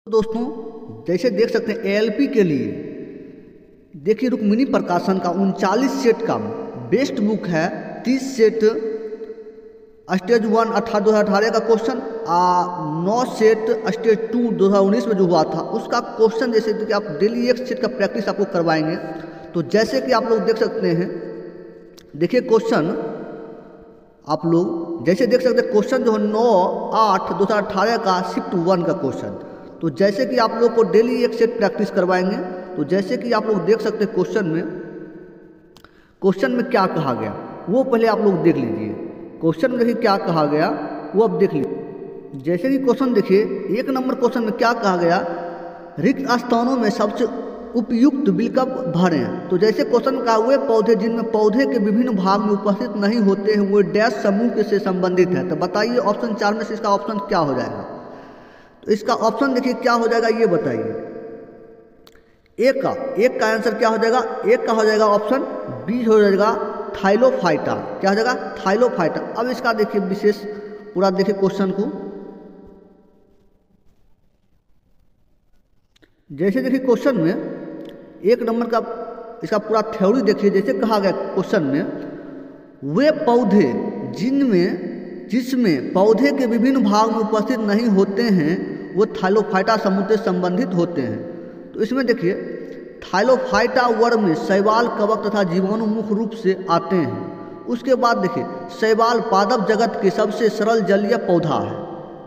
दोस्तों जैसे देख सकते हैं एएलपी के लिए देखिए रुक्मिणी प्रकाशन का 39 सेट का बेस्ट बुक है। 30 सेट स्टेज 1 2018 का क्वेश्चन 9 सेट स्टेज 2 2019 में जो हुआ था उसका क्वेश्चन जैसे कि आप डेली एक सेट का प्रैक्टिस आपको करवाएंगे। तो जैसे कि आप लोग देख सकते हैं, देखिए क्वेश्चन आप लोग जैसे देख सकते हैं क्वेश्चन जो है 9/8/2018 का शिफ्ट 1 का क्वेश्चन। तो जैसे कि आप लोग को डेली एक सेट प्रैक्टिस करवाएंगे। तो जैसे कि आप लोग देख सकते हैं क्वेश्चन में क्या कहा गया वो पहले आप लोग देख लीजिए। क्वेश्चन में देखिए क्या कहा गया वो अब देख लीजिए। जैसे कि क्वेश्चन देखिए 1 नंबर क्वेश्चन में क्या कहा गया, रिक्त स्थानों में सबसे उपयुक्त विकल्प भरें। तो जैसे क्वेश्चन का वे पौधे जिनमें पौधे के विभिन्न भाग में उपस्थित नहीं होते हैं वो डैश समूह से संबंधित है। तो बताइए ऑप्शन 4 में से इसका ऑप्शन क्या हो जाएगा। तो इसका ऑप्शन देखिए क्या हो जाएगा ये बताइए। एक का आंसर क्या हो जाएगा, एक का हो जाएगा ऑप्शन बी हो जाएगा थाइलोफाइटा। क्या हो जाएगा थाइलोफाइटा। अब इसका देखिए विशेष पूरा देखिए क्वेश्चन को, जैसे देखिए क्वेश्चन में 1 नंबर का इसका पूरा थ्योरी देखिए। जैसे कहा गया क्वेश्चन में वे पौधे जिसमें पौधे के विभिन्न भाग में उपस्थित नहीं होते हैं वो थाइलोफाइटा समूह से संबंधित होते हैं। तो इसमें देखिए थाइलोफाइटा वर्ग में शैवाल, कवक तथा जीवाणु मुख्य रूप से आते हैं। उसके बाद देखिए शैवाल पादप जगत के सबसे सरल जलीय पौधा है।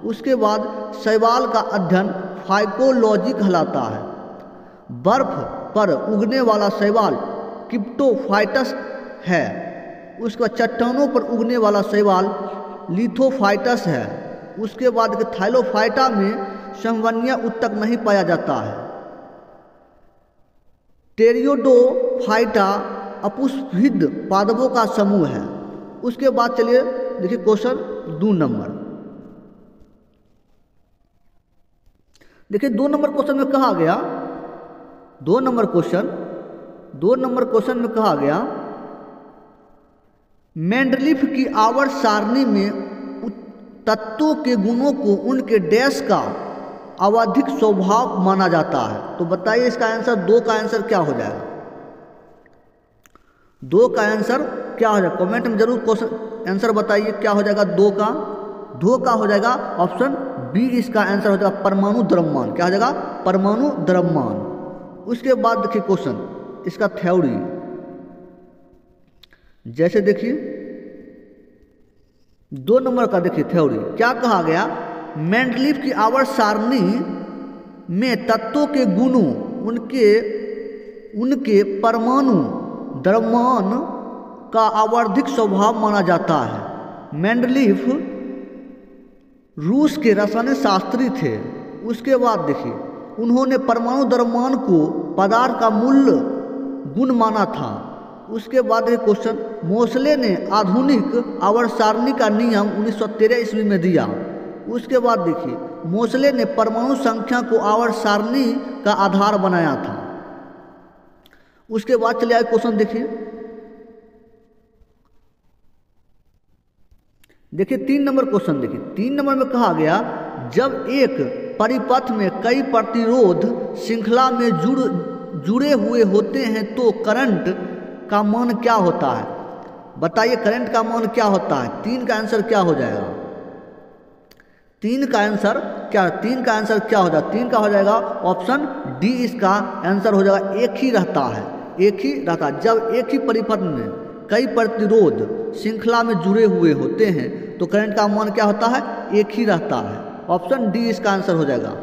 उसके बाद शैवाल का अध्ययन फाइकोलॉजी कहलाता है। बर्फ पर उगने वाला शैवाल क्रिप्टोफाइटस है। उसके बाद चट्टानों पर उगने वाला शैवाल लिथोफाइटस है। उसके बाद थाइलोफाइटा में संवहनीय उत्तक नहीं पाया जाता है। टेरियोडोफाइटा अपुष्पित पादपों का समूह है। उसके बाद चलिए देखिए क्वेश्चन 2 नंबर। देखिए 2 नंबर क्वेश्चन में कहा गया 2 नंबर क्वेश्चन में कहा गया मेंडलीफ की आवर्त सारणी में तत्वों के गुणों को उनके डैश का आवधिक स्वभाव माना जाता है। तो बताइए इसका आंसर 2 का आंसर क्या हो जाएगा। 2 का आंसर क्या हो जाएगा, कमेंट में जरूर क्वेश्चन आंसर बताइए क्या हो जाएगा। 2 का हो जाएगा ऑप्शन बी इसका आंसर हो जाएगा परमाणु द्रव्यमान। क्या हो जाएगा परमाणु द्रव्यमान। उसके बाद देखिए क्वेश्चन इसका थ्योरी, जैसे देखिए 2 नंबर का देखिए थ्योरी क्या कहा गया, मेंडलीफ की आवर्त सारणी में तत्वों के गुणों उनके परमाणु द्रव्यमान का आवर्धिक स्वभाव माना जाता है। मेंडलीफ रूस के रसायन शास्त्री थे। उसके बाद देखिए उन्होंने परमाणु द्रव्यमान को पदार्थ का मूल गुण माना था। उसके बाद क्वेश्चन मोसले ने आधुनिक आवर्त सारणी का नियम 1913 ईस्वी में दिया। उसके बाद देखिए मोसले ने परमाणु संख्या को आवर्त सारणी का आधार बनाया था। उसके बाद चलिए आगे क्वेश्चन देखिए 3 नंबर क्वेश्चन देखिए 3 नंबर में कहा गया जब एक परिपथ में कई प्रतिरोध श्रृंखला में जुड़े हुए होते हैं तो करंट का मान क्या होता है। बताइए करंट का मान क्या होता है। 3 का आंसर क्या हो जाएगा। 3 का आंसर क्या हो जाएगा। 3 का हो जाएगा ऑप्शन डी इसका आंसर हो जाएगा एक ही रहता है। जब एक ही परिपथ में कई प्रतिरोध श्रृंखला में जुड़े हुए होते हैं तो करंट का मान क्या होता है, एक ही रहता है। ऑप्शन डी इसका आंसर हो जाएगा।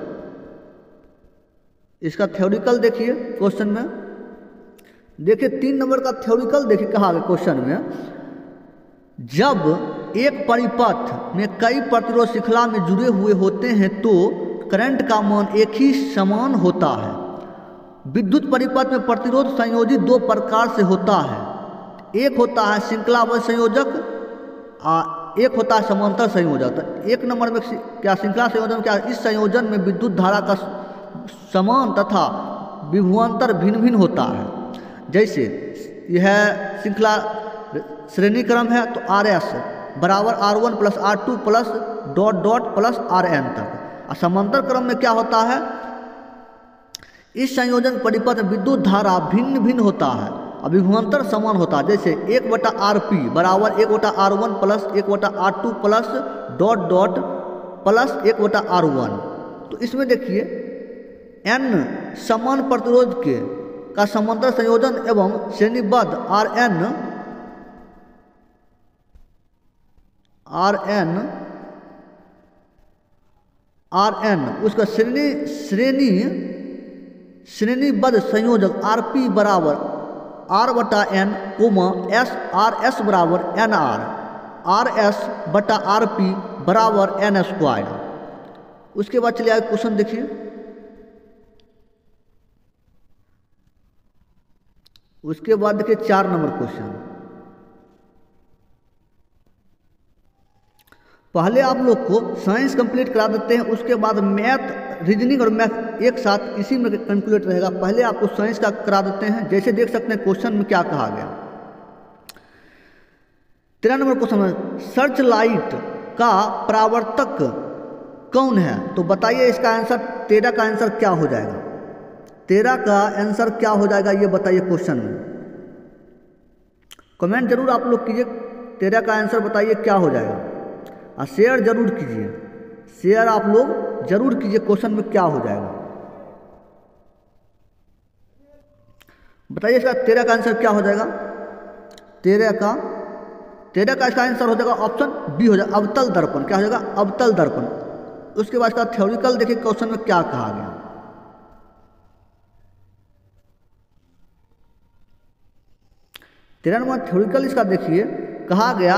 इसका थ्योरिकल देखिए क्वेश्चन में देखिए 3 नंबर का थ्योरिकल देखिए कहा गया क्वेश्चन में जब एक परिपथ में कई प्रतिरोध श्रृंखला में जुड़े हुए होते हैं तो करंट का मान एक ही समान होता है। विद्युत परिपथ में प्रतिरोध संयोजित 2 प्रकार से होता है। एक होता है श्रृंखलाबद्ध संयोजक, एक होता है समांतर संयोजक। 1 नंबर में क्या श्रृंखला संयोजन क्या, इस संयोजन में विद्युत धारा का समान तथा विभवांतर भिन्न भिन्न होता है। जैसे यह श्रृंखला श्रेणी क्रम है तो RS बराबर R1 + R2 + ... + RN तक। समांतर क्रम में क्या होता है इस संयोजन परिपथ में विद्युत धारा भिन्न भिन्न होता है और विभवांतर समान होता है। जैसे 1/RP बराबर 1/R1 plus 1/R2 plus dot dot plus 1/R1। तो इसमें देखिए N समान प्रतिरोध के का समांतर संयोजन एवं श्रेणीबद्ध Rn उसका श्रेणीबद्ध संयोजक Rp बराबर R/N Rs बराबर Nr Rs/Rp बराबर N²। उसके बाद चलिए आगे क्वेश्चन देखिए। उसके बाद देखिए 4 नंबर क्वेश्चन। पहले आप लोग को साइंस कंप्लीट करा देते हैं, उसके बाद मैथ रीजनिंग और मैथ एक साथ इसी में कैलकुलेट रहेगा। पहले आपको साइंस का करा देते हैं। जैसे देख सकते हैं क्वेश्चन में क्या कहा गया। 13 नंबर क्वेश्चन में सर्च लाइट का परावर्तक कौन है? तो बताइए इसका आंसर 13 का आंसर क्या हो जाएगा। 13 का आंसर क्या हो जाएगा ये बताइए क्वेश्चन में। कमेंट जरूर आप लोग कीजिए, 13 का आंसर बताइए क्या हो जाएगा और शेयर जरूर कीजिए। शेयर आप लोग जरूर कीजिए क्वेश्चन में क्या हो जाएगा। बताइए इसका 13 का आंसर क्या हो जाएगा। 13 का इसका आंसर हो जाएगा ऑप्शन बी हो जाएगा अवतल दर्पण। क्या हो जाएगा? अवतल दर्पण। उसके बाद इसका थ्योरिकल देखिए क्वेश्चन में क्या कहा गया। तेरह नंबर थ्योरिकल इसका देखिए कहा गया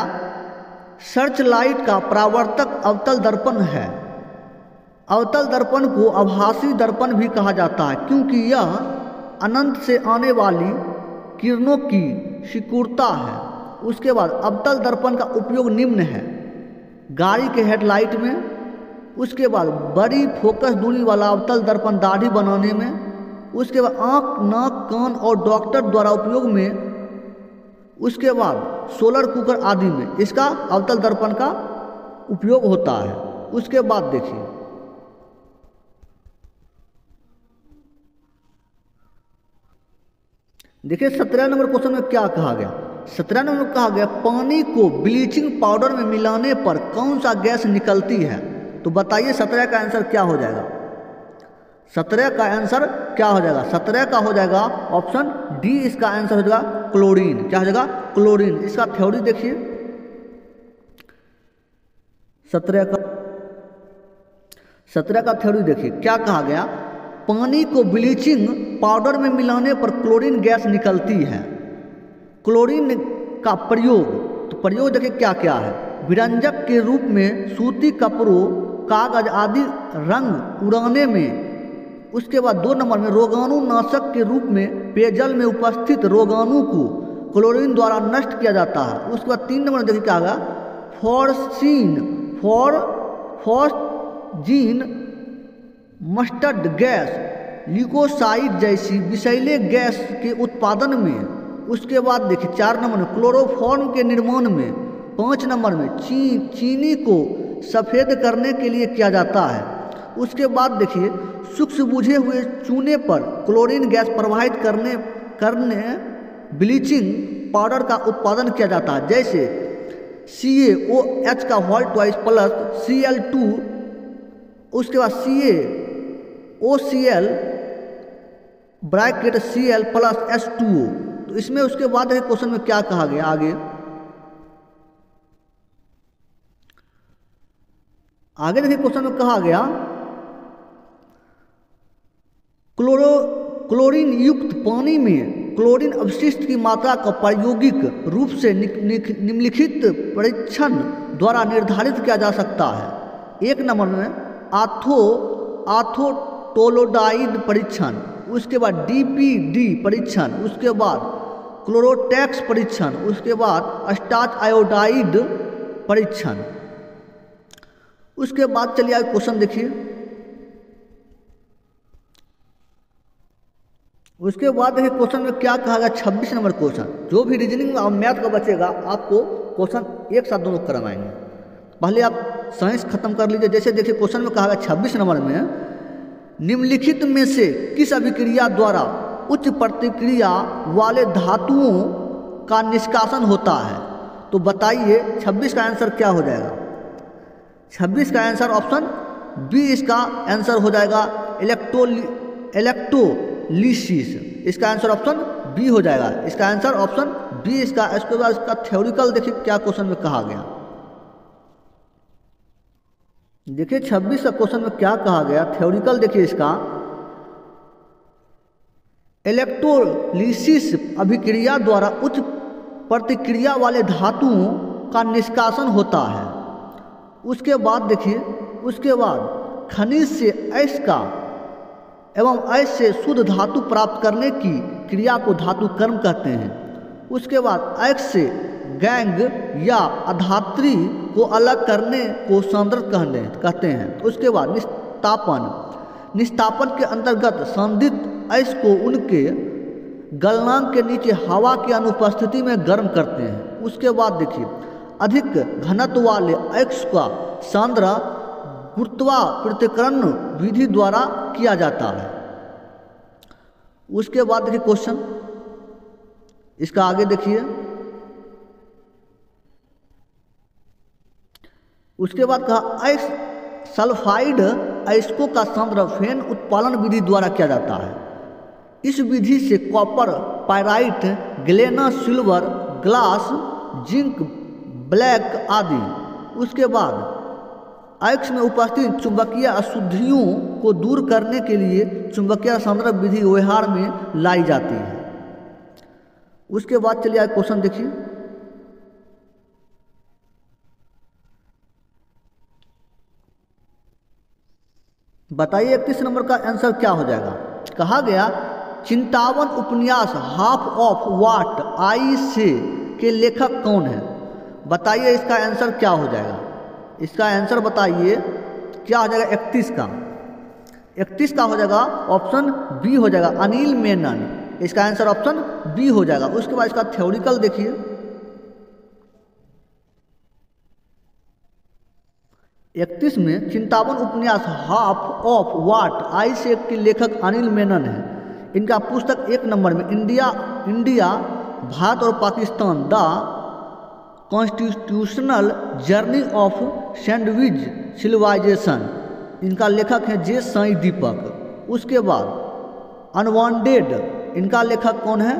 सर्च लाइट का परावर्तक अवतल दर्पण है। अवतल दर्पण को आभासी दर्पण भी कहा जाता है क्योंकि यह अनंत से आने वाली किरणों की सिकुड़ता है। उसके बाद अवतल दर्पण का उपयोग निम्न है: गाड़ी के हेडलाइट में, उसके बाद बड़ी फोकस दूरी वाला अवतल दर्पण दाढ़ी बनाने में, उसके बाद आँख, नाक, कान और डॉक्टर द्वारा उपयोग में, उसके बाद सोलर कुकर आदि में इसका अवतल दर्पण का उपयोग होता है। उसके बाद देखिए 17 नंबर क्वेश्चन में क्या कहा गया। 17 नंबर में कहा गया पानी को ब्लीचिंग पाउडर में मिलाने पर कौन सा गैस निकलती है। तो बताइए 17 का आंसर क्या हो जाएगा। 17 का आंसर क्या हो जाएगा। 17 का हो जाएगा ऑप्शन डी। इसका आंसर हो जाएगा क्लोरीन। क्या हो जाएगा? क्लोरीन। इसका थ्योरी देखिए 17 का थ्योरी देखिए क्या कहा गया। पानी को ब्लीचिंग पाउडर में मिलाने पर क्लोरीन गैस निकलती है। क्लोरीन का प्रयोग, तो प्रयोग देखिए क्या क्या है। विरंजक के रूप में सूती कपड़ों, कागज आदि रंग उड़ाने में। उसके बाद 2 नंबर में रोगाणुनाशक के रूप में पेयजल में उपस्थित रोगाणु को क्लोरीन द्वारा नष्ट किया जाता है। उसके बाद 3 नंबर में देखिए क्या होगा फॉस्जीन मस्टर्ड गैस, ल्यूकोसाइड जैसी विषैले गैस के उत्पादन में। उसके बाद देखिए 4 नंबर में क्लोरोफॉर्म के निर्माण में। 5 नंबर में चीनी को सफ़ेद करने के लिए किया जाता है। उसके बाद देखिए सूक्ष्म बुझे हुए चूने पर क्लोरीन गैस प्रवाहित करने ब्लीचिंग पाउडर का उत्पादन किया जाता है। जैसे CaOH का होल ट्वाइस प्लस Cl2, उसके बाद CaOCl bracket Cl plus H2O। तो इसमें उसके बाद क्वेश्चन में क्या कहा गया आगे देखिए क्वेश्चन में कहा गया क्लोरीन युक्त पानी में क्लोरीन अवशिष्ट की मात्रा का प्रायोगिक रूप से निम्नलिखित परीक्षण द्वारा निर्धारित किया जा सकता है। 1 नंबर में आथोटोलोडाइड परीक्षण, उसके बाद DPD परीक्षण, उसके बाद क्लोरोटैक्स परीक्षण, उसके बाद स्टार्च आयोडाइड परीक्षण। उसके बाद चलिए आगे क्वेश्चन देखिए। उसके बाद देखिए क्वेश्चन में क्या कहा गया। 26 नंबर क्वेश्चन, जो भी रीजनिंग और मैथ का बचेगा आपको क्वेश्चन एक साथ दोनों करवाएंगे। पहले आप साइंस खत्म कर लीजिए। जैसे देखिए क्वेश्चन में कहा गया 26 नंबर में निम्नलिखित में से किस अभिक्रिया द्वारा उच्च प्रतिक्रिया वाले धातुओं का निष्कासन होता है? तो बताइए 26 का आंसर क्या हो जाएगा? 26 का आंसर ऑप्शन बी इसका आंसर हो जाएगा, इलेक्ट्रोलिसिस। इसका आंसर ऑप्शन बी हो जाएगा। इसका आंसर ऑप्शन बी इसका। इसके बाद इसका थ्योरिकल देखिए क्या क्वेश्चन में कहा गया। देखिए 26 का क्वेश्चन में क्या कहा गया, थ्योरिकल देखिए इसका। इलेक्ट्रोलिसिस अभिक्रिया द्वारा उच्च प्रतिक्रिया वाले धातुओं का निष्कासन होता है। उसके बाद देखिए, उसके बाद खनिज से अयस्क का एवं अयस्क से शुद्ध धातु प्राप्त करने की क्रिया को धातु कर्म कहते हैं। उसके बाद अयस्क से गैंग या अधात्री को अलग करने को सांद्रक कहते हैं। उसके बाद निस्तापन के अंतर्गत संदिग्ध अयस्क को उनके गलनांक के नीचे हवा की अनुपस्थिति में गर्म करते हैं। उसके बाद देखिए, अधिक घनत्व वाले अयस्क का सांद्र गुरुत्वाकर्षण विधि द्वारा किया जाता है। उसके बाद देखिए क्वेश्चन इसका आगे देखिए। उसके बाद कहा अयस्क सल्फाइड अयस्कों का सांद्र फेन उत्पादन विधि द्वारा किया जाता है। इस विधि से copper, pyrite, galena, silver, glass, zinc, black आदि। उसके बाद अयस्क में उपस्थित चुंबकीय अशुद्धियों को दूर करने के लिए चुंबकीय सांद्रक विधि व्यवहार में लाई जाती है। उसके बाद चलिए आगे क्वेश्चन देखिए। बताइए 31 नंबर का आंसर क्या हो जाएगा? कहा गया चिंतावन उपन्यास हाफ ऑफ व्हाट आई से के लेखक कौन है? बताइए इसका आंसर क्या हो जाएगा? इसका आंसर बताइए क्या हो जाएगा? 31 का। 31 का हो जाएगा ऑप्शन बी हो जाएगा, अनिल मेनन। इसका आंसर ऑप्शन बी हो जाएगा। उसके बाद इसका थ्योरिकल देखिए। इकतीस में चिंतावन उपन्यास हाफ ऑफ व्हाट आई से के लेखक अनिल मेनन है। इनका पुस्तक 1 नंबर में इंडिया भारत और Pakistan the constitutional journey of sandwich civilisation. इनका लेखक है जे साई दीपक। उसके बाद अनवांटेड, इनका लेखक कौन है?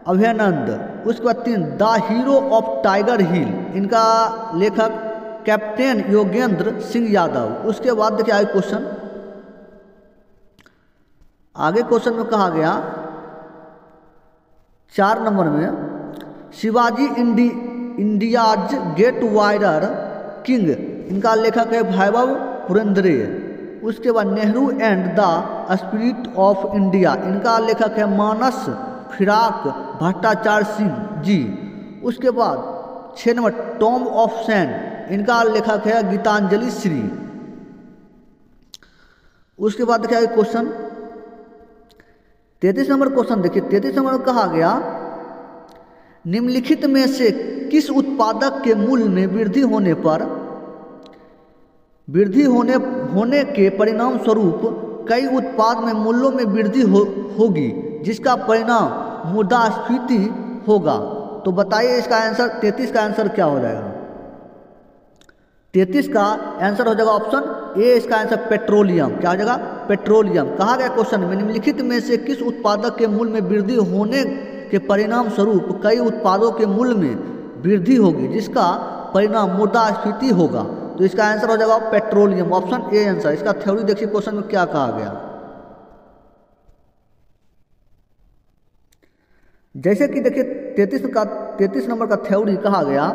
अभयानंद। उसके बाद 3 द हीरो ऑफ टाइगर हिल, इनका लेखक कैप्टन योगेंद्र सिंह यादव। उसके बाद देखिए आगे क्वेश्चन। आगे क्वेश्चन में कहा गया 4 नंबर में शिवाजी इंडियाज गेट वायरर किंग, इनका लेखक है वैभव पुरेंद्रे। उसके बाद Nehru and the spirit of India, इनका लेखक है मानस फिराक भट्टाचार्य सिंह जी। उसके बाद 6 नंबर टॉम ऑफ सैंड, इनका लेखक है गीतांजलि श्री। उसके बाद देखिए क्वेश्चन 33 नंबर क्वेश्चन देखिए। 33 नंबर कहा गया निम्नलिखित में से किस उत्पादक के मूल्य में वृद्धि होने के परिणाम स्वरूप कई उत्पाद में मूल्यों में वृद्धि होगी, जिसका परिणाम मुद्रास्फीति होगा? तो बताइए इसका आंसर 33 का आंसर क्या हो जाएगा? 33 का आंसर हो जाएगा ऑप्शन ए, इसका आंसर पेट्रोलियम। क्या हो जाएगा? पेट्रोलियम। कहा गया क्वेश्चन में निम्नलिखित में से किस उत्पादक के मूल्य में वृद्धि होने के परिणाम स्वरूप कई उत्पादों के मूल्य में वृद्धि होगी, जिसका परिणाम मुद्रास्फीति होगा? तो इसका आंसर हो जाएगा पेट्रोलियम, ऑप्शन ए आंसर। इसका थ्योरी देखिए क्वेश्चन में क्या कहा गया। जैसे कि देखिए 33 नंबर का थ्योरी कहा गया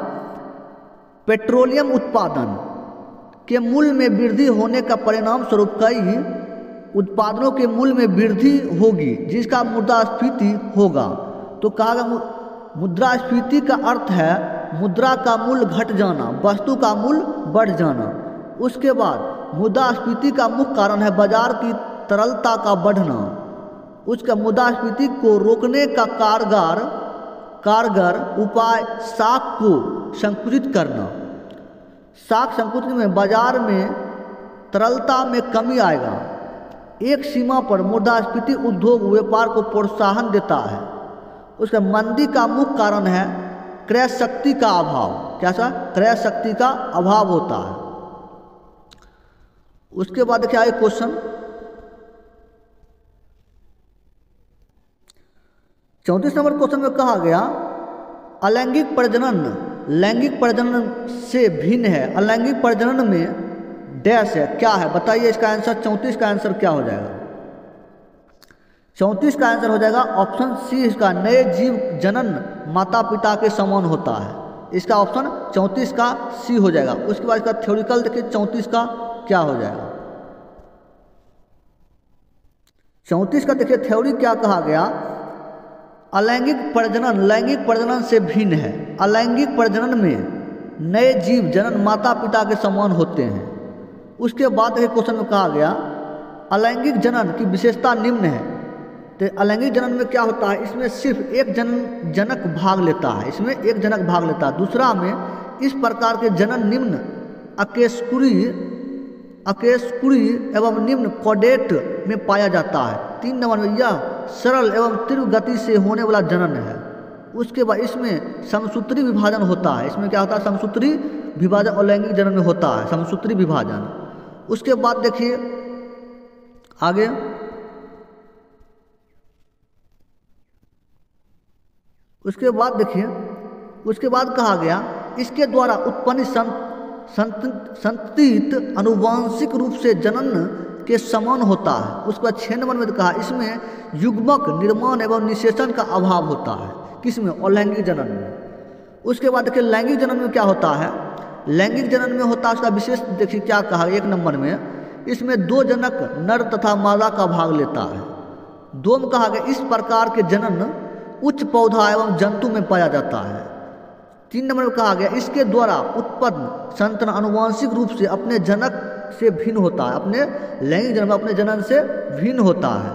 पेट्रोलियम उत्पादन के मूल्य में वृद्धि होने का परिणाम स्वरूप कई उत्पादनों के मूल्य में वृद्धि होगी, जिसका मुद्रास्फीति होगा। तो कहा गया मुद्रास्फीति का अर्थ है मुद्रा का मूल्य घट जाना, वस्तु का मूल्य बढ़ जाना। उसके बाद मुद्रास्फीति का मुख्य कारण है बाजार की तरलता का बढ़ना। उसका मुद्रास्फीति को रोकने का कारगर उपाय साख को संकुचित करना। साख संकुचित में बाजार में तरलता में कमी आएगा। एक सीमा पर मुद्रास्फीति उद्योग व्यापार को प्रोत्साहन देता है। उसका मंदी का मुख्य कारण है क्रय शक्ति का अभाव। कैसा? क्रय शक्ति का अभाव होता है। उसके बाद देखिए आगे क्वेश्चन 34 नंबर क्वेश्चन में कहा गया अलैंगिक प्रजनन लैंगिक प्रजनन से भिन्न है। अलैंगिक प्रजनन में डैश है, क्या है बताइए इसका आंसर। 34 का आंसर क्या हो जाएगा? 34 का आंसर हो जाएगा ऑप्शन सी। इसका नए जीव जनन माता पिता के समान होता है। इसका ऑप्शन 34 का सी हो जाएगा। उसके बाद इसका थ्योरिकल देखिए 34 का क्या हो जाएगा। 34 का देखिए थ्योरी क्या कहा गया, अलैंगिक प्रजनन लैंगिक प्रजनन से भिन्न है। अलैंगिक प्रजनन में नए जीव जनन माता पिता के समान होते हैं। उसके बाद एक क्वेश्चन में कहा गया अलैंगिक जनन की विशेषता निम्न है। तो अलैंगिक जनन में क्या होता है, इसमें सिर्फ एक जनक भाग लेता है। इसमें एक जनक भाग लेता है। दूसरा में इस प्रकार के जनन निम्न अकेशकुरी एवं निम्न कॉडेट में पाया जाता है। 3 नंबर में यह सरल एवं तीव्र गति से होने वाला जनन है। उसके बाद इसमें समसूत्री विभाजन होता है। इसमें क्या होता है, समसूत्री विभाजन अलैंगिक जनन में होता है, समसूत्री विभाजन। उसके बाद देखिए आगे उसके बाद कहा गया इसके द्वारा उत्पन्न संततित अनुवांशिक रूप से जनन के समान होता है। उसके बाद 6 नंबर में कहा इसमें युग्मक निर्माण एवं निषेचन का अभाव होता है। किसमें? अलैंगिक जनन में। उसके बाद देखिए लैंगिक जनन में क्या होता है, लैंगिक जनन में होता है उसका विशेष देखिए क्या कहा 1 नंबर में, इसमें 2 जनक नर तथा मादा का भाग लेता है। 2 में कहा गया इस प्रकार के जनन उच्च पौधा एवं जंतु में पाया जाता है। 3 नंबर में कहा गया इसके द्वारा उत्पन्न संतान आनुवंशिक रूप से अपने जनक से भिन्न होता है, अपने लैंगिक जनन में अपने जनन से भिन्न होता है।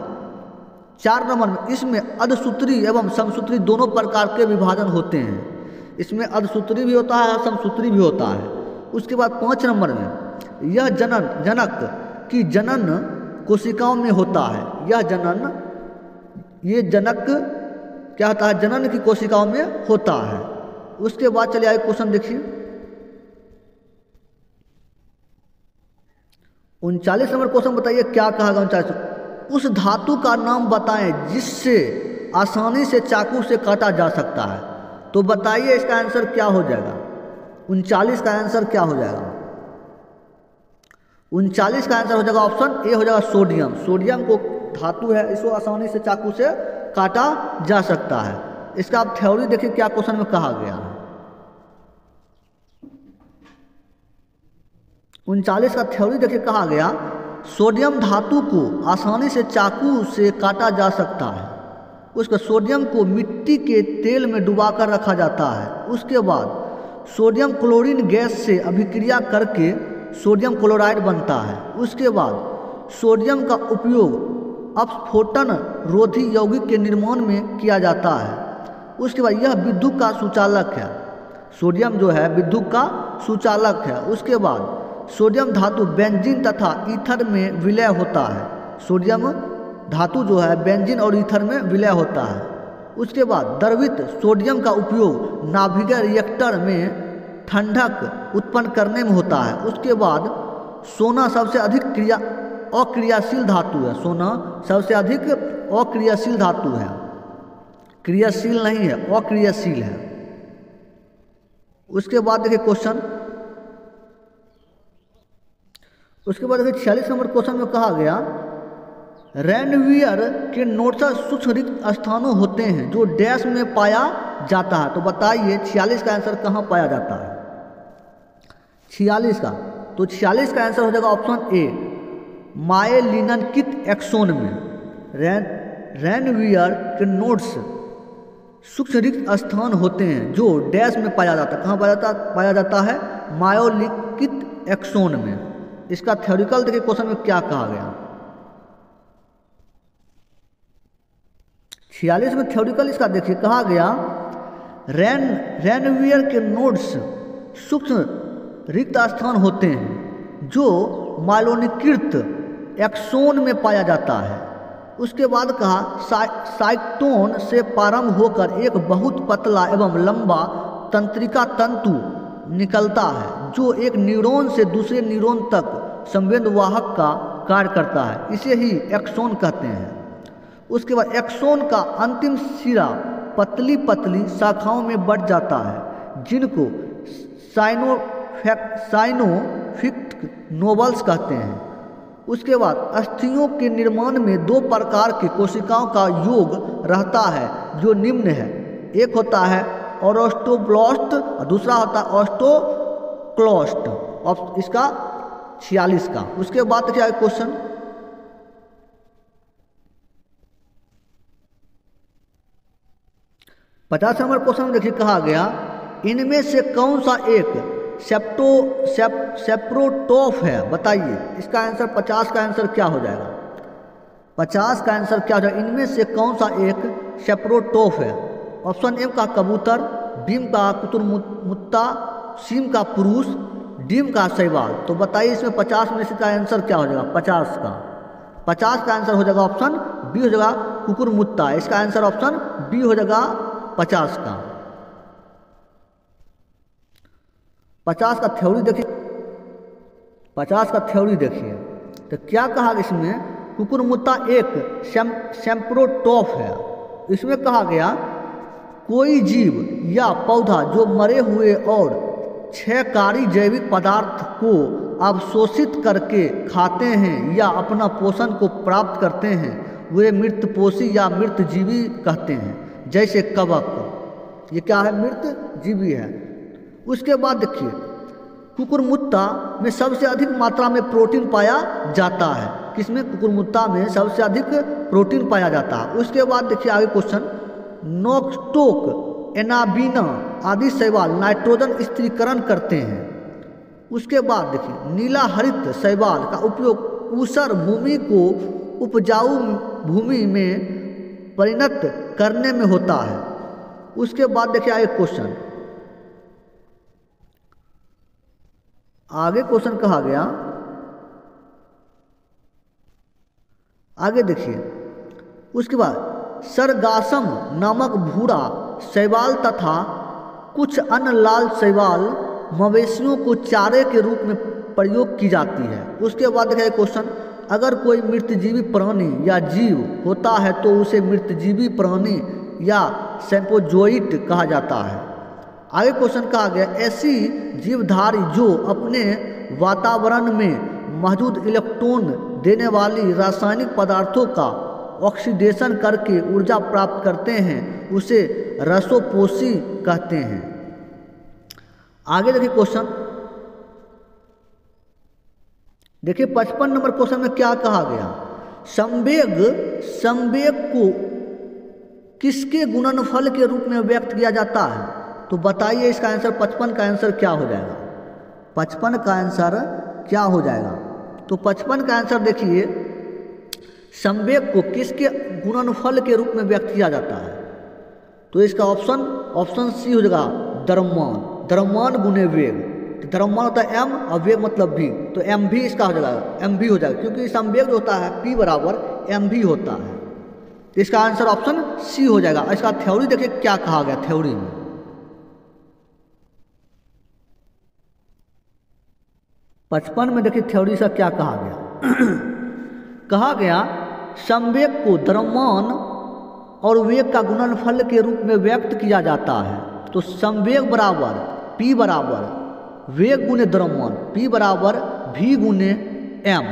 4 नंबर में इसमें अर्धसूत्री एवं समसूत्री दोनों प्रकार के विभाजन होते हैं। इसमें अर्धसूत्री भी होता है, समसूत्री भी होता है। उसके बाद 5 नंबर में यह जनक की जनन कोशिकाओं में होता है। ये जनक क्या होता है, जनन की कोशिकाओं में होता है। उसके बाद चलिए आगे क्वेश्चन देखिए 39 नंबर क्वेश्चन बताइए क्या कहा गया 39। उस धातु का नाम बताएं जिससे आसानी से चाकू से काटा जा सकता है। तो बताइए इसका आंसर क्या हो जाएगा। 39 का आंसर क्या हो जाएगा? 39 का आंसर हो जाएगा ऑप्शन ए हो जाएगा सोडियम। सोडियम को धातु है, इसको आसानी से चाकू से काटा जा सकता है। इसका आप थ्योरी देखिए क्या क्वेश्चन में कहा गया है। 39 का थ्योरी देखिए कहा गया सोडियम धातु को आसानी से चाकू से काटा जा सकता है। उसका सोडियम को मिट्टी के तेल में डुबाकर रखा जाता है। उसके बाद सोडियम क्लोरीन गैस से अभिक्रिया करके सोडियम क्लोराइड बनता है। उसके बाद सोडियम का उपयोग अपस्फोटन रोधी यौगिक के निर्माण में किया जाता है। उसके बाद यह विद्युत का सुचालक है। सोडियम जो है विद्युत का सुचालक है। उसके बाद सोडियम धातु बेंजीन तथा ईथर में विलय होता है। सोडियम धातु जो है बेंजीन और ईथर में विलय होता है। उसके बाद द्रवित सोडियम का उपयोग नाभिक रिएक्टर में ठंडक उत्पन्न करने में होता है। उसके बाद सोना सबसे अधिक अक्रियाशील धातु है। सोना सबसे अधिक अक्रियाशील धातु है, क्रियाशील नहीं है, अक्रियाशील है। उसके बाद देखिए क्वेश्चन, उसके बाद देखिए 46 नंबर क्वेश्चन में कहा गया रेनवियर के नोट्स सूक्ष्म रिक्त स्थानों होते हैं जो डैश में पाया जाता है। तो बताइए 46 का आंसर कहाँ पाया जाता है? 46 का, तो 46 का आंसर हो जाएगा ऑप्शन ए मायलिनकित एक्सोन में। रेनवियर के नोट्स सूक्ष्म रिक्त स्थान होते हैं जो डैश में पाया जाता है। कहाँ पाया जाता है? मायोलिनकित एक्सोन में। इसका थ्योरिकल देखिए क्वेश्चन में क्या कहा गया। 46 में थ्योरिकल इसका देखिए कहा गया रेनवियर के नोड्स सूक्ष्म रिक्त स्थान होते हैं जो माइलोनिकृत एक्सोन में पाया जाता है। उसके बाद कहा साइटोन से प्रारंभ होकर एक बहुत पतला एवं लंबा तंत्रिका तंतु निकलता है जो एक न्यूरॉन से दूसरे न्यूरॉन तक संवेद वाहक का कार्य करता है, इसे ही एक्सोन कहते हैं। उसके बाद एक्सोन का अंतिम सिरा पतली पतली शाखाओं में बढ़ जाता है जिनको साइनोफिक नोबल्स कहते हैं। उसके बाद अस्थियों के निर्माण में दो प्रकार की कोशिकाओं का योग रहता है जो निम्न है। एक होता है ऑस्टोब्लास्ट और दूसरा होता है ऑस्टोक्लास्ट। और इसका 46 का। उसके बाद क्या है क्वेश्चन, पचास नंबर क्वेश्चन देखिए, कहा गया इनमें से कौन सा एक सेप्रोटोफ है, बताइए। इसका आंसर 50 का आंसर क्या हो जाएगा? 50 का आंसर क्या हो जाएगा? इनमें से कौन सा एक सेप्रोटोफ है? ऑप्शन ए का कबूतर, बी का कुतुरमुत्ता, सी का पुरुष, डी का शैवाल। तो बताइए इसमें 50 में से का आंसर क्या हो जाएगा? 50 का आंसर हो जाएगा ऑप्शन बी हो जाएगा कुकुरमुत्ता। इसका आंसर ऑप्शन बी हो जाएगा 50 का। 50 का थ्योरी देखिए, 50 का थ्योरी देखिए तो क्या कहा इसमें, कुकुरमुत्ता एक सेप्रोटोफ है। इसमें कहा गया कोई जीव या पौधा जो मरे हुए और क्षयकारी जैविक पदार्थ को अवशोषित करके खाते हैं या अपना पोषण को प्राप्त करते हैं वे मृतपोषी या मृतजीवी कहते हैं, जैसे कवक। ये क्या है? मृतजीवी है। उसके बाद देखिए कुकुरमुत्ता में सबसे अधिक मात्रा में प्रोटीन पाया जाता है। किसमें? कुकुरमुत्ता में सबसे अधिक प्रोटीन पाया जाता है। उसके बाद देखिए आगे क्वेश्चन, नोक्टोक, एनाबीना आदि शैवाल नाइट्रोजन स्थिरीकरण करते हैं। उसके बाद देखिए नीला हरित शैवाल का उपयोग ऊसर भूमि को उपजाऊ भूमि में परिणत करने में होता है। उसके बाद देखिए आगे क्वेश्चन, आगे क्वेश्चन कहा गया, आगे देखिए उसके बाद सरगासम नामक भूरा शैवाल तथा कुछ अन्य लाल शैवाल मवेशियों को चारे के रूप में प्रयोग की जाती है। उसके बाद देखिए क्वेश्चन, अगर कोई मृतजीवी प्राणी या जीव होता है तो उसे मृतजीवी प्राणी या सेम्पोजोइट कहा जाता है। आगे क्वेश्चन कहा गया ऐसी जीवधारी जो अपने वातावरण में मौजूद इलेक्ट्रॉन देने वाली रासायनिक पदार्थों का ऑक्सीडेशन करके ऊर्जा प्राप्त करते हैं उसे रसोपोषी कहते हैं। आगे देखिए क्वेश्चन, देखिए 55 नंबर क्वेश्चन में क्या कहा गया, संवेग को किसके गुणनफल के रूप में व्यक्त किया जाता है? तो बताइए इसका आंसर 55 का आंसर क्या हो जाएगा? 55 का आंसर क्या हो जाएगा? तो 55 का आंसर देखिए संवेग को किसके गुणनफल के रूप में व्यक्त किया जाता है? तो इसका ऑप्शन सी हो जाएगा द्रव्यमान गुने वेग। तो द्रव्यमान होता है एम और वेग मतलब भी, तो एम भी इसका हो जाएगा, एम भी हो जाएगा क्योंकि संवेग जो होता है पी बराबर एम भी होता है। तो इसका आंसर ऑप्शन सी हो जाएगा। इसका थ्योरी देखिए क्या कहा गया थ्योरी में, पचपन में देखिए थ्योरी से क्या कहा गया कहा गया संवेग को द्रव्यमान और वेग का गुणनफल के रूप में व्यक्त किया जाता है। तो संवेग बराबर P बराबर वेग गुने द्रव्यमान, P बराबर V गुने M।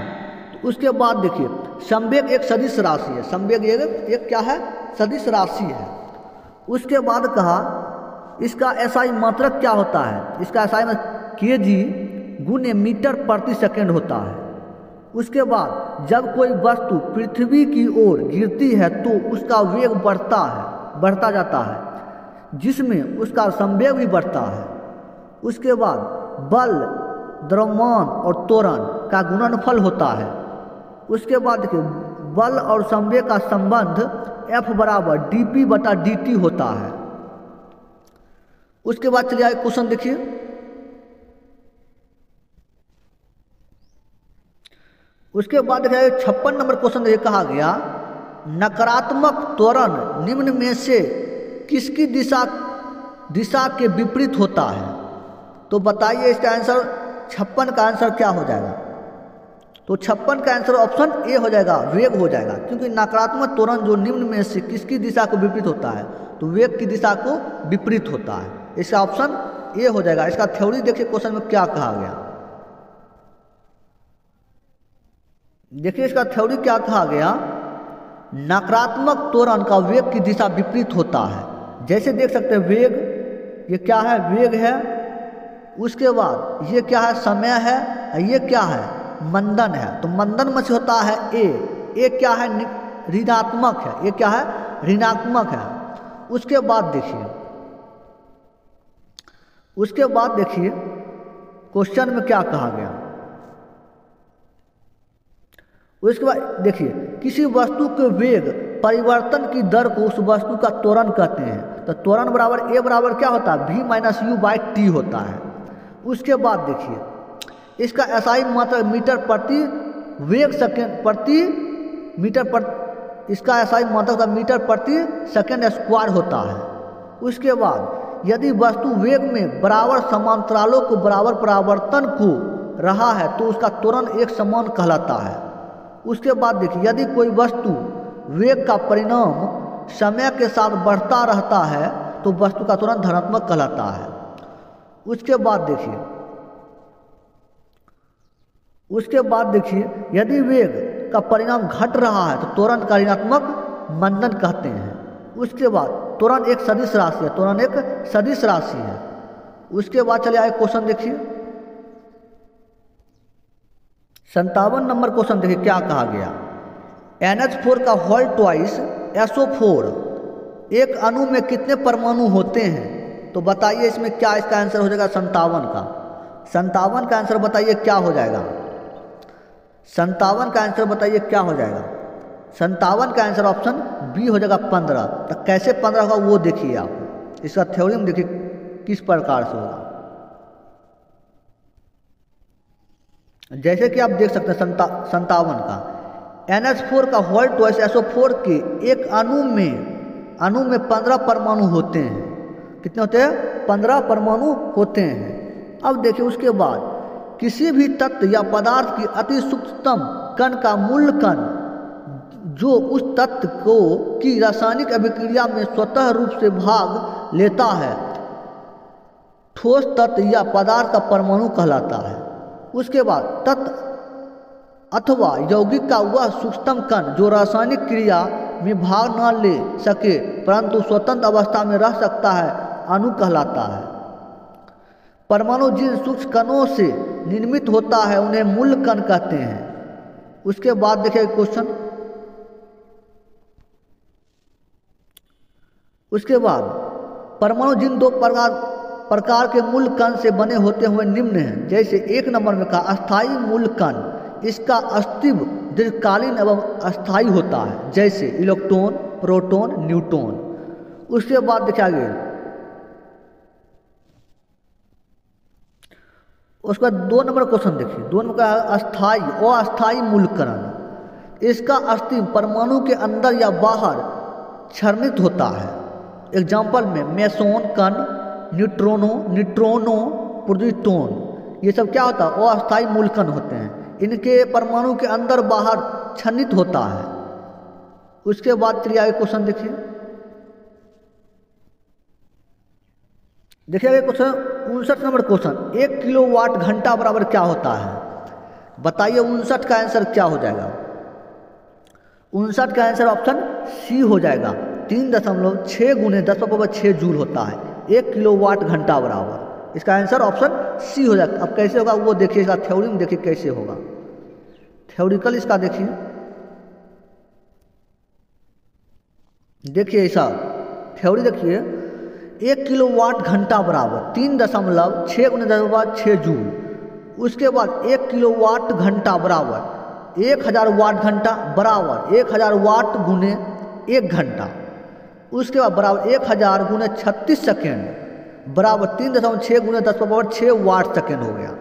तो उसके बाद देखिए संवेग एक सदिश राशि है, संवेग एक क्या है? सदिश राशि है। उसके बाद कहा इसका SI मात्रक क्या होता है? इसका SI में kg गुने मीटर प्रति सेकंड होता है। उसके बाद जब कोई वस्तु पृथ्वी की ओर गिरती है तो उसका वेग बढ़ता जाता है जिसमें उसका संवेग भी बढ़ता है। उसके बाद बल, द्रव्यमान और त्वरण का गुणनफल होता है। उसके बाद देखिए बल और संवेग का संबंध F बराबर dP बटा dt होता है। उसके बाद चलिए आगे क्वेश्चन देखिए, उसके बाद देखा 56 नंबर क्वेश्चन ये कहा गया, नकारात्मक त्वरण निम्न में से किसकी दिशा के विपरीत होता है? तो बताइए इसका आंसर 56 का आंसर क्या हो जाएगा? तो 56 का आंसर ऑप्शन ए हो जाएगा, वेग हो जाएगा, क्योंकि नकारात्मक त्वरण जो निम्न में से किसकी दिशा को विपरीत होता है? तो वेग की दिशा को विपरीत होता है। इसका ऑप्शन ए हो जाएगा। इसका थ्योरी देखिए क्वेश्चन में क्या कहा गया। देखिए इसका थ्योरी क्या कहा गया, नकारात्मक त्वरण का वेग की दिशा विपरीत होता है। जैसे देख सकते हैं वेग, ये क्या है? वेग है। उसके बाद ये क्या है? समय है। ये क्या है? मंदन है। तो मंदन में से होता है ए क्या है? ऋणात्मक है। ये क्या है? ऋणात्मक है। उसके बाद देखिए क्वेश्चन में क्या कहा गया। उसके बाद देखिए, किसी वस्तु के वेग परिवर्तन की दर को उस वस्तु का त्वरण कहते हैं। तो त्वरण बराबर ए बराबर क्या होता है? v minus you by T होता है। उसके बाद देखिए इसका एसआई मात्रा मीटर प्रति वेग सेकेंड प्रति मीटर पर, इसका एसआई मात्रा का मीटर प्रति सेकेंड स्क्वायर होता है। उसके बाद यदि वस्तु वेग में बराबर समांतरालों को बराबर परावर्तन को रहा है तो उसका त्वरण एक समान कहलाता है। उसके बाद देखिए, यदि कोई वस्तु वेग का परिणाम समय के साथ बढ़ता रहता है तो वस्तु का त्वरण धनात्मक कहलाता है। उसके बाद देखिए यदि वेग का परिणाम घट रहा है तो त्वरण का ऋणात्मक मंदन कहते हैं। उसके बाद त्वरण एक सदिश राशि है। उसके बाद चले आए क्वेश्चन देखिए 57 नंबर क्वेश्चन देखिए क्या कहा गया, NH4 का होल ट्वाइस SO4 एक अणु में कितने परमाणु होते हैं? तो बताइए इसमें क्या इसका आंसर हो जाएगा 57 का। 57 का आंसर बताइए क्या हो जाएगा? 57 का आंसर बताइए क्या हो जाएगा? 57 का आंसर ऑप्शन बी हो जाएगा 15। तो कैसे 15 होगा वो देखिए आप। इसका थ्योरम देखिए किस प्रकार से होगा। जैसे कि आप देख सकते हैं 57 का NH4 का होल ट्वाइस SO4 के एक अणु में 15 परमाणु होते हैं। कितने होते हैं? 15 परमाणु होते हैं। अब देखिए उसके बाद किसी भी तत्व या पदार्थ की अति सूक्ष्मतम कण का मूल कण जो उस तत्व की रासायनिक अभिक्रिया में स्वतः रूप से भाग लेता है ठोस तत्व या पदार्थ का परमाणु कहलाता है। उसके बाद तत्व अथवा यौगिक का वह सूक्ष्मतम कण जो रासायनिक क्रिया में भाग न ले सके परंतु स्वतंत्र अवस्था में रह सकता है अणु कहलाता है। परमाणु जिन सूक्ष्म कणों से निर्मित होता है उन्हें मूल कण कहते हैं। उसके बाद देखिए क्वेश्चन, उसके बाद परमाणु जिन दो प्रकार के मूल कण से बने होते हुए निम्न हैं। जैसे 1 नंबर में कहा अस्थाई मूल कण, इसका अस्तित्व दीर्घकालीन एवं अस्थाई होता है, जैसे इलेक्ट्रॉन, प्रोटॉन, न्यूट्रॉन। उसके बाद देखा गया उसके बाद 2 नंबर क्वेश्चन देखिए, 2 नंबर का अस्थाई और अस्थाई मूल कण, इसका अस्तित्व परमाणु के अंदर या बाहर क्षरणित होता है। एग्जाम्पल में मेसोन कण, न्यूट्रोनो, प्रोटॉन, ये सब क्या होता है? अस्थाई मूल कण होते हैं। इनके परमाणु के अंदर बाहर क्षरणित होता है। उसके बाद चलिए आगे क्वेश्चन देखिए क्वेश्चन 59 नंबर क्वेश्चन, 1 किलोवाट घंटा बराबर क्या होता है? बताइए 59 का आंसर क्या हो जाएगा? 59 का आंसर ऑप्शन सी हो जाएगा। 3.6 गुने 10⁻6 जूल होता है 1 किलोवाट घंटा बराबर। इसका आंसर ऑप्शन सी हो जाएगा। अब कैसे होगा वो देखिए, इसका थ्योरी में देखिए कैसे होगा। थ्योरिकल इसका देखिए ऐसा थ्योरी देखिए, 1 किलोवाट घंटा बराबर 3.6 गुने 10⁻6 जूल। उसके बाद 1 किलोवाट घंटा बराबर 1000 वाट घंटा बराबर 1000 वाट गुने 1 घंटा। उसके बाद बराबर 1000 गुने 36 सेकेंड बराबर 3.6 गुने 10⁻6 वाट सेकेंड हो गया।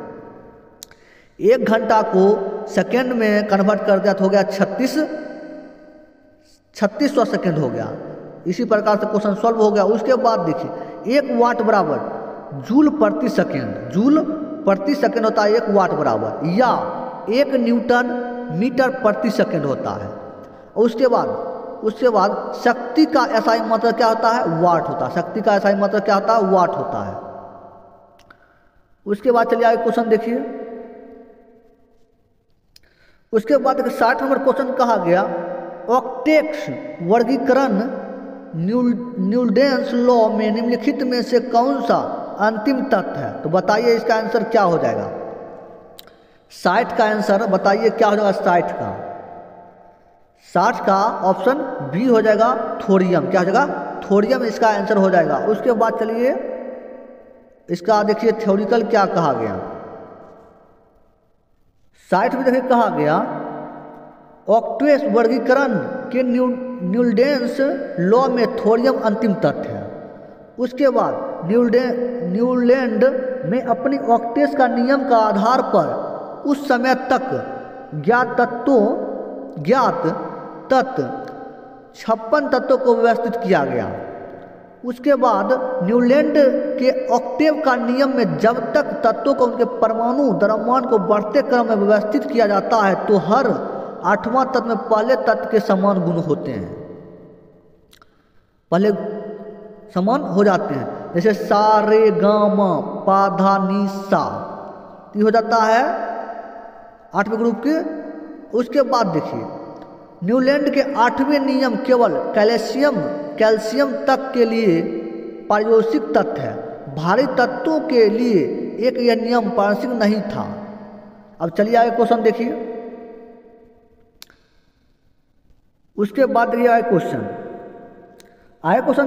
1 घंटा को सेकेंड में कन्वर्ट कर दिया तो हो गया 3600 सेकेंड हो गया। इसी प्रकार से क्वेश्चन सॉल्व हो गया। उसके बाद देखिए 1 वाट बराबर जूल प्रति सेकेंड, जूल प्रति सेकेंड होता है 1 वाट बराबर, या 1 न्यूटन मीटर प्रति सेकेंड होता है। और उसके बाद शक्ति का एसआई मात्रा क्या होता है? वाट होता है। शक्ति का एसआई मात्रा क्या होता है? वाट होता है। उसके बाद चलिए आगे क्वेश्चन देखिए। उसके बाद 60 नंबर क्वेश्चन कहा गया ऑक्टेट्स वर्गीकरण न्यूटन्स लॉ में निम्नलिखित में से कौन सा अंतिम तथ्य है? तो बताइए इसका आंसर क्या हो जाएगा? 60 का आंसर बताइए क्या हो जाएगा? 60 का ऑप्शन बी हो जाएगा थोरियम। क्या हो जाएगा? थोरियम इसका आंसर हो जाएगा। उसके बाद चलिए इसका देखिए थ्योरिकल क्या कहा गया। 60 में देखिए कहा गया ऑक्टेट्स वर्गीकरण के न्यूटन्स लॉ में थोरियम अंतिम तथ्य है। उसके बाद न्यूलैंड में अपनी ऑक्टेट्स का नियम का आधार पर उस समय तक ज्ञात तत्व 56 तत्वों को व्यवस्थित किया गया। उसके बाद न्यूलैंड के ऑक्टेव का नियम में जब तक तत्वों को उनके परमाणु द्रव्यमान को बढ़ते क्रम में व्यवस्थित किया जाता है तो हर 8वां तत्व में पहले तत्व के समान गुण होते हैं, पहले समान हो जाते हैं। जैसे सा रे गा मा पा धा नी सा हो जाता है 8वें ग्रुप के। उसके बाद देखिए न्यूलैंड के 8वें नियम केवल कैल्शियम तक के लिए प्रायोगिक तथ्य है। भारी तत्वों के लिए एक यह नियम प्रायोगिक नहीं था। अब चलिए आगे क्वेश्चन देखिए। उसके बाद देखिए आगे क्वेश्चन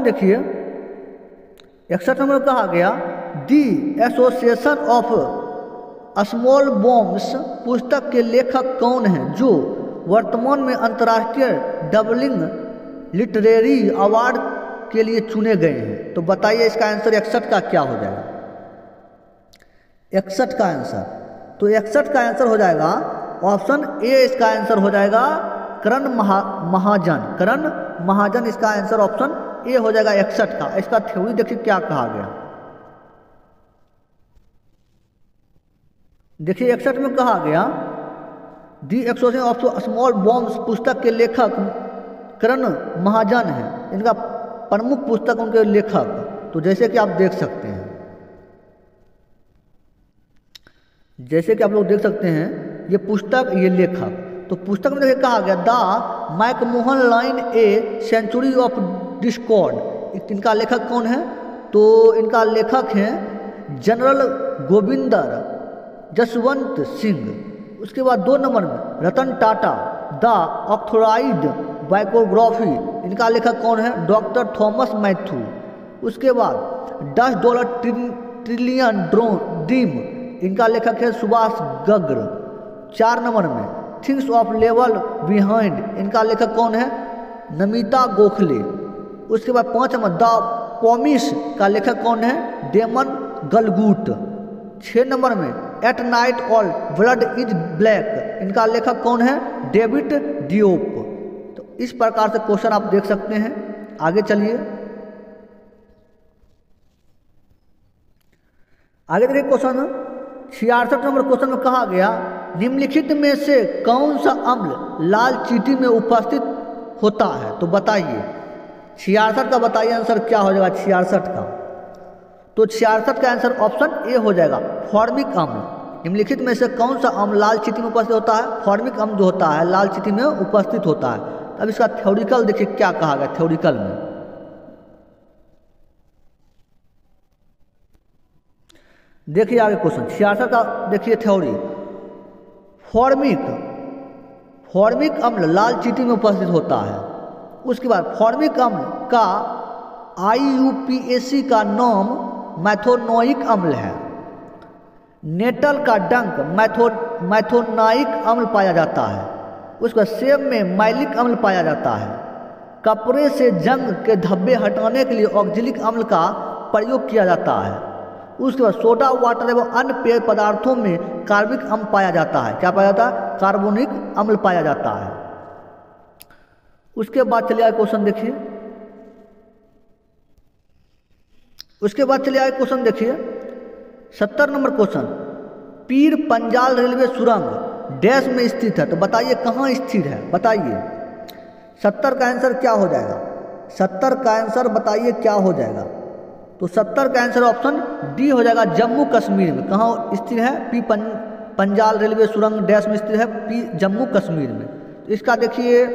देखिए 61 नंबर कहा गया दी एसोसिएशन ऑफ स्मॉल बॉम्ब्स पुस्तक के लेखक कौन हैं जो वर्तमान में अंतर्राष्ट्रीय डबलिंग लिटरेरी अवार्ड के लिए चुने गए हैं? तो बताइए इसका आंसर 61 का क्या हो जाएगा? 61 का आंसर, तो 61 का आंसर हो जाएगा ऑप्शन ए। इसका आंसर हो जाएगा करण महाजन इसका आंसर ऑप्शन ए हो जाएगा 61 का। इसका थ्योरी देखिए क्या कहा गया। देखिए 61 में कहा गया दी एसोसिएशन ऑफ स्मॉल बॉम्ब्स पुस्तक के लेखक करण महाजन हैं। इनका प्रमुख पुस्तक उनके लेखक, तो जैसे कि आप देख सकते हैं, ये पुस्तक ये लेखक। तो पुस्तक में देखिए कहा गया the McMahon line a century of discord. इनका लेखक कौन है? तो इनका लेखक हैं जनरल गोविंदर जसवंत सिंह। उसके बाद 2 नंबर में रतन टाटा द ऑक्थोराइड बायोग्राफी। इनका लेखक कौन है? Doctor Thomas Matthew. उसके बाद $10 ट्रिलियन ड्रीम। इनका लेखक है सुभाष गग्र। 4 नंबर में थिंग्स ऑफ लेवल बिहाइंड। इनका लेखक कौन है? नमिता गोखले। उसके बाद 5 नंबर द पॉमिस का लेखक कौन है? डेमन गलगूट। 6 नंबर में at night all blood is black. इनका लेखक कौन है? David Diop. तो इस प्रकार से क्वेश्चन आप देख सकते हैं। आगे चलिए, आगे देखिए क्वेश्चन 66 नंबर क्वेश्चन में कहा गया निम्नलिखित में से कौन सा अम्ल लाल चींटी में उपस्थित होता है? तो बताइए 66 का बताइए आंसर क्या हो जाएगा 66 का? तो 66 का आंसर ऑप्शन ए हो जाएगा फॉर्मिक अम्ल। निम्नलिखित में से कौन सा अम्ल लाल चींटी में उपस्थित होता है? फॉर्मिक अम्ल जो होता है लाल चींटी में उपस्थित होता है। अब इसका थ्योरिकल देखिए क्या कहा गया। थ्योरिकल में देखिए आगे क्वेश्चन 66 का देखिए थ्योरी। फॉर्मिक अम्ल लाल चींटी में उपस्थित होता है। उसके बाद फॉर्मिक अम्ल का IUPAC का नाम मैथोनोइक अम्ल है। नेटल का डंक मैथोनाइक अम्ल पाया जाता है। उसके बाद सेब में मैलिक अम्ल पाया जाता है। कपड़े से जंग के धब्बे हटाने के लिए ऑक्जेलिक अम्ल का प्रयोग किया जाता है। उसके बाद सोडा वाटर एवं अन्य पेय पदार्थों में कार्बनिक अम्ल पाया जाता है। क्या पाया जाता है? कार्बोनिक अम्ल पाया जाता है। उसके बाद चलिए आगे क्वेश्चन देखिए। उसके बाद चलिए आगे क्वेश्चन देखिए 70 number question, Pir Panjal railway सुरंग डैश में स्थित है, तो बताइए कहाँ स्थित है, बताइए। 70 का आंसर क्या हो जाएगा? 70 का आंसर बताइए क्या हो जाएगा? तो 70 का आंसर ऑप्शन डी हो जाएगा, जम्मू कश्मीर में। कहाँ स्थित है? पी पंजाल रेलवे सुरंग डैश में स्थित है, पी जम्मू कश्मीर में। तो इसका देखिए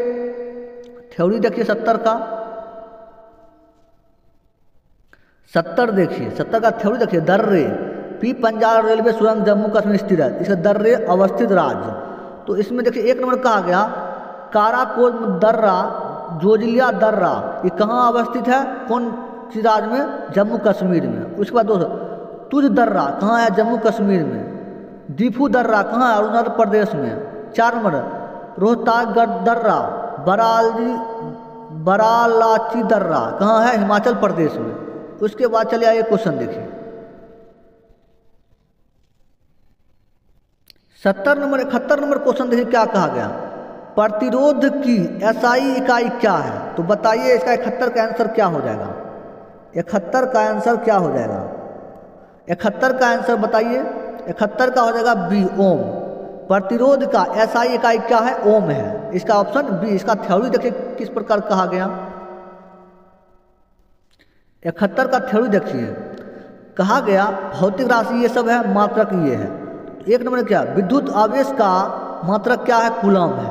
थ्योरी देखिए 70 का, 70 देखिए 70 का थ्योरी देखिए, दर्रे पी पंजाल रेलवे सुरंग जम्मू कश्मीर स्थित है, इसका दर्रे अवस्थित राज्य। तो इसमें देखिए 1 नंबर कहा गया काराकोरम दर्रा जोजिलिया दर्रा, ये कहाँ अवस्थित है? कौन सी राज्य में? जम्मू कश्मीर में। उसके बाद दोस्तों तुज दर्रा कहाँ है? जम्मू कश्मीर में। दीफू दर्रा कहाँ है? अरुणाचल प्रदेश में। 4 नंबर रोहतासगढ़ दर्रा बरालाची दर्रा कहाँ है? हिमाचल प्रदेश में। उसके बाद चलिए आइए क्वेश्चन देखिए 71 नंबर क्वेश्चन देखिए क्या कहा गया, प्रतिरोध की एसआई इकाई क्या है? तो बताइए इसका 71 का आंसर क्या हो जाएगा? 71 का आंसर क्या हो जाएगा? 71 का आंसर बताइए। 71 का हो जाएगा बी, ओम। प्रतिरोध का एसआई इकाई क्या है? ओम है। इसका ऑप्शन बी। इसका थ्योरी देखिए किस प्रकार कहा गया। 71 का थ्योरी देखिए, कहा गया भौतिक राशि ये सब है, मात्रक ये है। 1 नंबर क्या? विद्युत आवेश का मात्रक क्या है? कूलम है।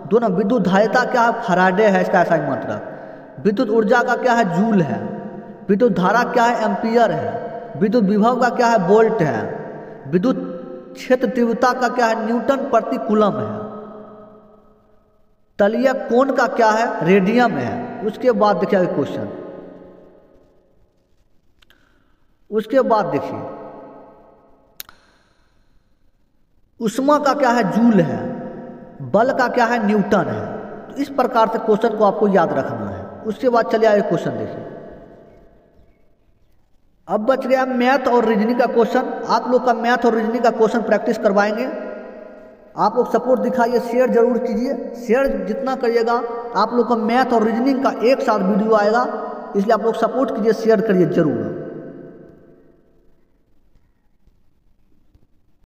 2 नंबर विद्युत धारिता क्या है? फैराडे है इसका एसआई मात्रक। विद्युत ऊर्जा का क्या है? जूल है। विद्युत धारा क्या है? एम्पियर है। विद्युत विभव का क्या है? वोल्ट है। विद्युत क्षेत्र तीव्रता का क्या है? न्यूटन प्रति कूलम है। तलीय कोण का क्या है? रेडियम है। उसके बाद देखिए क्वेश्चन, उसके बाद देखिए उष्मा का क्या है? जूल है। बल का क्या है? न्यूटन है। तो इस प्रकार से क्वेश्चन को आपको याद रखना है। उसके बाद चलिए आगे क्वेश्चन देखिए। अब बच गया मैथ और रीजनिंग का क्वेश्चन। आप लोग का मैथ और रीजनिंग का क्वेश्चन प्रैक्टिस करवाएंगे। आप लोग सपोर्ट दिखाइए, शेयर जरूर कीजिए। शेयर जितना करिएगा आप लोग का मैथ और रीजनिंग का एक साथ वीडियो आएगा, इसलिए आप लोग सपोर्ट कीजिए, शेयर करिए जरूर।